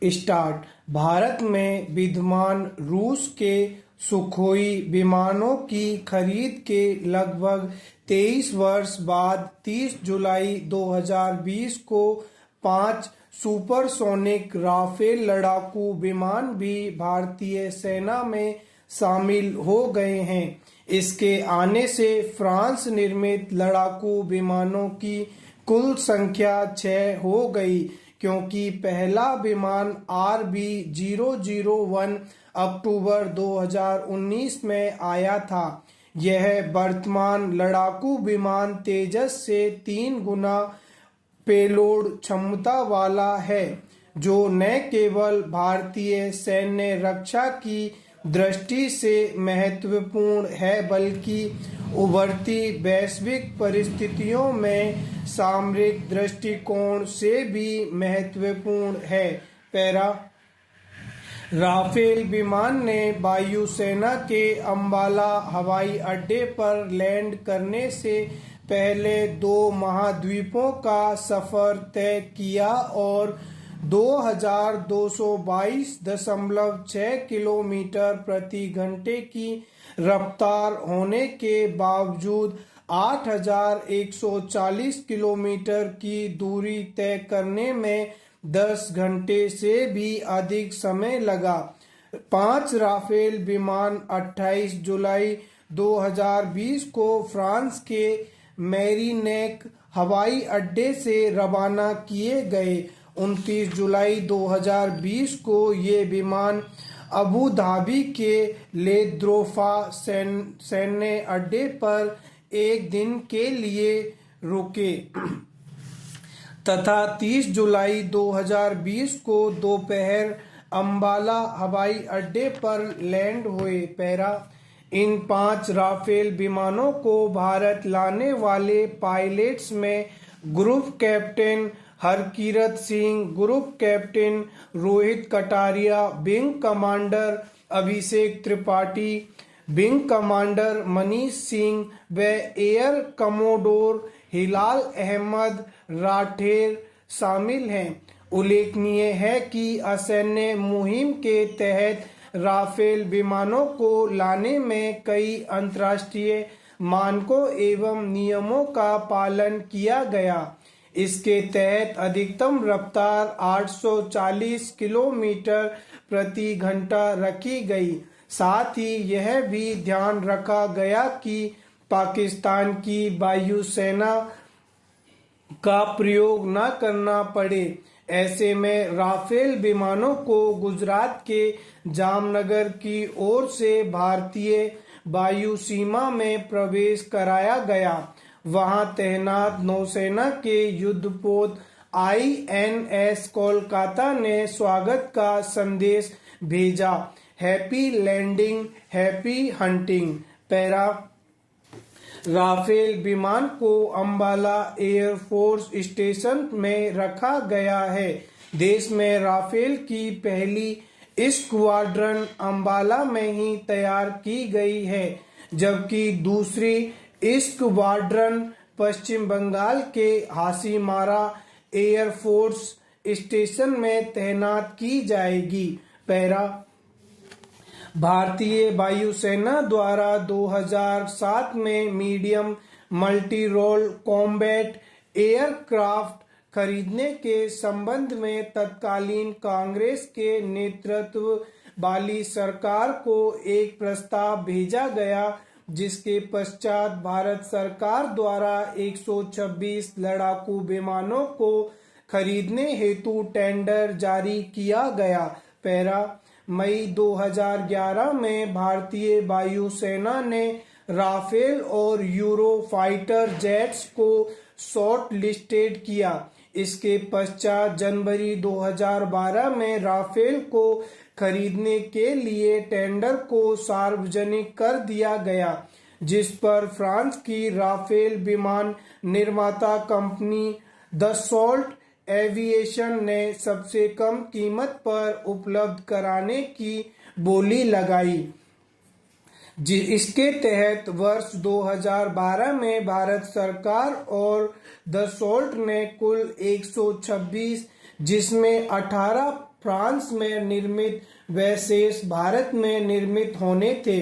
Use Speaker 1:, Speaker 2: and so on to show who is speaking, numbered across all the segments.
Speaker 1: Start. Bharat में विद्यमान रूस के सुखोई विमानों की खरीद के लगभग 23 वर्ष बाद 30 जुलाई 2020 को 5 सुपरसोनिक राफेल लड़ाकू विमान भी भारतीय सेना में शामिल हो गए हैं। इसके आने से फ्रांस निर्मित लड़ाकू विमानों की कुल संख्या 6 हो गई, क्योंकि पहला विमान RB001 अक्टूबर 2019 में आया था। यह वर्तमान लड़ाकू विमान तेजस से 3 गुना पेलोड क्षमता वाला है, जो न केवल भारतीय सैन्य रक्षा की दृष्टि से महत्वपूर्ण है, बल्कि उभरती वैश्विक परिस्थितियों में सामरिक दृष्टिकोण से भी महत्वपूर्ण है। पैरा। राफेल विमान ने वायुसेना के अंबाला हवाई अड्डे पर लैंड करने से पहले 2 महाद्वीपों का सफर तय किया और 2222.6 किलोमीटर प्रति घंटे की रफ्तार होने के बावजूद 8140 किलोमीटर की दूरी तय करने में 10 घंटे से भी अधिक समय लगा। 5 राफेल विमान 28 जुलाई 2020 को फ्रांस के मेरीनेक हवाई अड्डे से रवाना किए गए। 29 जुलाई 2020 को ये विमान अबू धाबी के लेद्रोफा सैन्य अड्डे पर एक दिन के लिए रुके तथा 30 जुलाई 2020 को दोपहर अंबाला हवाई अड्डे पर लैंड हुए। पैरा। इन 5 राफेल विमानों को भारत लाने वाले पायलट्स में group captain Harkirat Singh, group captain Rohit Kataria, wing commander Abhishek Tripathi, wing commander Manish Singh व एयर कमोडोर हिलाल अहमद राठेर शामिल हैं। उल्लेखनीय है कि असैन्य मुहिम के तहत राफेल विमानों को लाने में कई अंतर्राष्ट्रीय मानकों एवं नियमों का पालन किया गया। इसके तहत अधिकतम रफ्तार 840 किलोमीटर प्रति घंटा रखी गई। साथ ही यह भी ध्यान रखा गया कि पाकिस्तान की वायुसेना का प्रयोग न करना पड़े। ऐसे में राफेल विमानों को गुजरात के जामनगर की ओर से भारतीय वायु सीमा में प्रवेश कराया गया। वहां तैनात नौसेना के युद्धपोत INS कोलकाता ने स्वागत का संदेश भेजा। Happy landing, happy hunting. Para. Rafale विमान को अंबाला एयरफोर्स स्टेशन में रखा गया है। देश में राफेल की पहली स्क्वाड्रन अंबाला में ही तैयार की गई है, जबकि दूसरी स्क्वाड्रन पश्चिम बंगाल के हासीमारा एयरफोर्स स्टेशन में तैनात की जाएगी। पैरा। भारतीय वायुसेना द्वारा 2007 में medium multi role combat aircraft खरीदने के संबंध में तत्कालीन कांग्रेस के नेतृत्व वाली सरकार को एक प्रस्ताव भेजा गया, जिसके पश्चात भारत सरकार द्वारा 126 लड़ाकू विमानों को खरीदने हेतु टेंडर जारी किया गया। पैरा। मई 2011 में भारतीय वायुसेना ने राफेल और यूरो फाइटर जेट्स को शॉर्ट लिस्टेड किया। इसके पश्चात जनवरी 2012 में राफेल को खरीदने के लिए टेंडर को सार्वजनिक कर दिया गया, जिस पर फ्रांस की राफेल विमान निर्माता कंपनी दसॉल्ट एविएशन ने सबसे कम कीमत पर उपलब्ध कराने की बोली लगाई। इसके तहत वर्ष 2012 में भारत सरकार और दसॉल्ट ने कुल 126, जिसमें 18 फ्रांस में निर्मित व शेष भारत में निर्मित होने थे।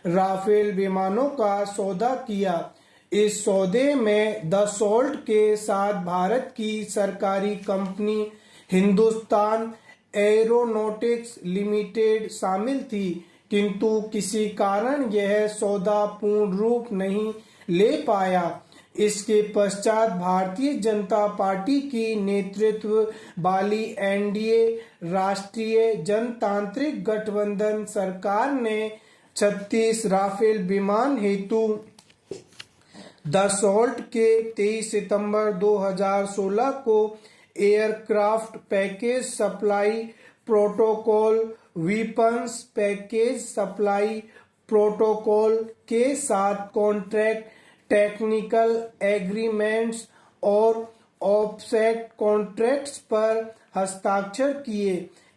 Speaker 1: राफेल विमानों का सौदा किया। इस सौदे में दसॉल्ट के साथ भारत की सरकारी कंपनी हिंदुस्तान एरोनॉटिक्स लिमिटेड शामिल थी, किंतु किसी कारण यह सौदा पूर्ण रूप नहीं ले पाया। इसके पश्चात भारतीय जनता पार्टी की नेतृत्व वाली एनडीए राष्ट्रीय जनतांत्रिक गठबंधन सरकार ने 36 राफेल विमान हेतु दसॉल्ट के 23 सितंबर 2016 को aircraft package supply protocol, weapons package supply protocol के साथ कॉन्ट्रैक्ट, टेक्निकल एग्रीमेंट्स और ऑफसेट कॉन्ट्रैक्ट्स पर हस्ताक्षर किए।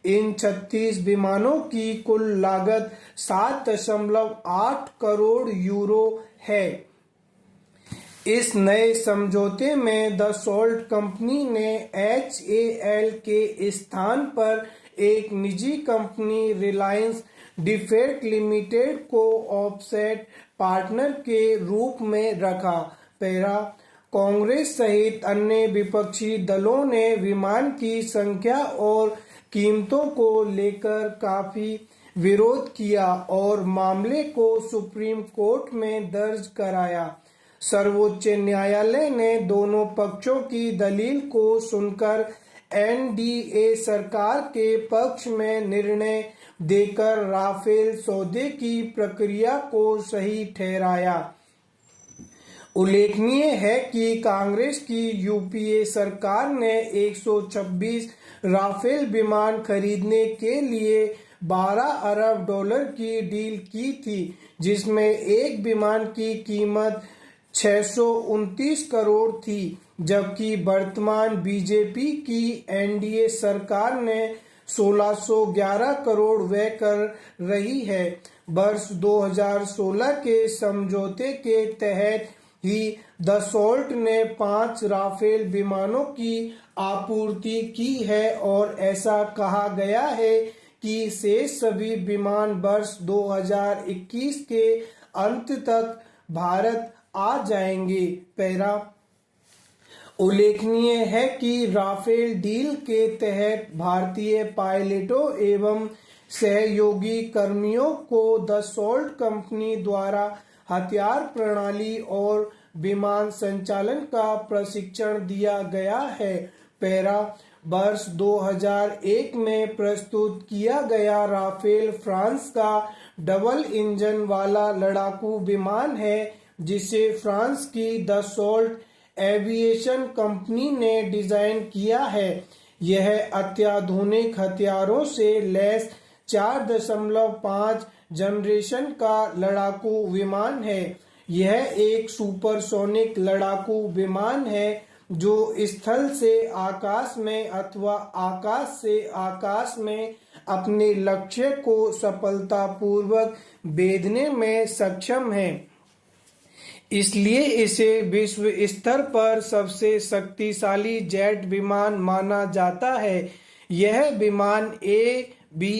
Speaker 1: इन 36 विमानों की कुल लागत 7.8 करोड़ यूरो है। इस नए समझौते में दसॉल्ट कंपनी ने HAL के स्थान पर एक निजी कंपनी रिलायंस डिफेंस लिमिटेड को ऑफसेट पार्टनर के रूप में रखा। पैरा कांग्रेस सहित अन्य विपक्षी दलों ने विमान की संख्या और कीमतों को लेकर काफी विरोध किया और मामले को सुप्रीम कोर्ट में दर्ज कराया। सर्वोच्च न्यायालय ने दोनों पक्षों की दलील को सुनकर एनडीए सरकार के पक्ष में निर्णय देकर राफेल सौदे की प्रक्रिया को सही ठहराया। उल्लेखनीय है कि कांग्रेस की यूपीए सरकार ने 126 राफेल विमान खरीदने के लिए 12 अरब डॉलर की डील की थी, जिसमें एक विमान की कीमत 629 करोड़ थी, जबकि वर्तमान बीजेपी की एनडीए सरकार ने 1611 करोड़ व्यय कर रही है। वर्ष 2016 के समझौते के तहत ही दसॉल्ट ने 5 राफेल विमानों की आपूर्ति की है और ऐसा कहा गया है कि शेष सभी विमान वर्ष 2021 के अंत तक भारत आ जाएंगे। पैरा उल्लेखनीय है कि राफेल डील के तहत भारतीय पायलटों एवं सहयोगी कर्मियों को दसॉल्ट कंपनी द्वारा हथियार प्रणाली और विमान संचालन का प्रशिक्षण दिया गया है। पैरा वर्ष 2001 में प्रस्तुत किया गया राफेल फ्रांस का डबल इंजन वाला लड़ाकू विमान है, जिसे फ्रांस की दसॉल्ट एविएशन कंपनी ने डिजाइन किया है। यह अत्याधुनिक हथियारों से लैस 4.5 जनरेशन का लड़ाकू विमान है। यह एक सुपरसोनिक लड़ाकू विमान है जो स्थल से आकाश में अथवा आकाश से आकाश में अपने लक्ष्य को सफलतापूर्वक भेदने में सक्षम है। इसलिए इसे विश्व स्तर पर सबसे शक्तिशाली जेट विमान माना जाता है। यह विमान A, B,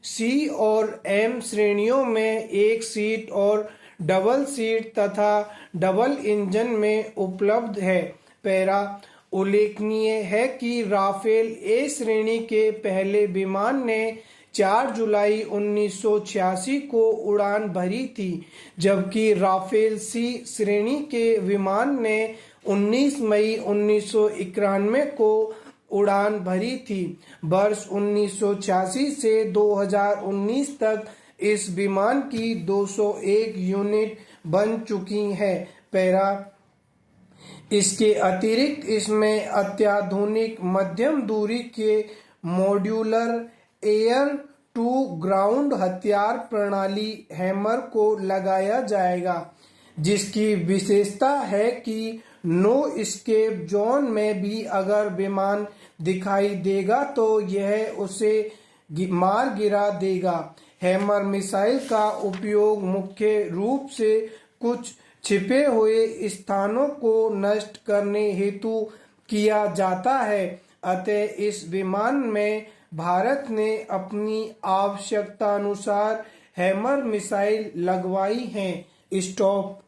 Speaker 1: C और M श्रेणियों में एक सीट और डबल सीट तथा डबल इंजन में उपलब्ध है। पैरा उल्लेखनीय है कि राफेल A श्रेणी के पहले विमान ने 4 जुलाई 1986 को उड़ान भरी थी, जबकि राफेल C श्रेणी के विमान ने 19 मई 1991 को उड़ान भरी थी। वर्ष 1986 से 2019 तक इस विमान की 201 यूनिट बन चुकी है। पैरा इसके अतिरिक्त इसमें अत्याधुनिक मध्यम दूरी के मॉड्यूलर एयर टू ग्राउंड हथियार प्रणाली हैमर को लगाया जाएगा, जिसकी विशेषता है कि नो एस्केप जोन में भी अगर विमान दिखाई देगा तो यह उसे मार गिरा देगा। हैमर मिसाइल का उपयोग मुख्य रूप से कुछ छिपे हुए स्थानों को नष्ट करने हेतु किया जाता है। अतः इस विमान में भारत ने अपनी आवश्यकता अनुसार हैमर मिसाइल लगवाई हैं। स्टॉप।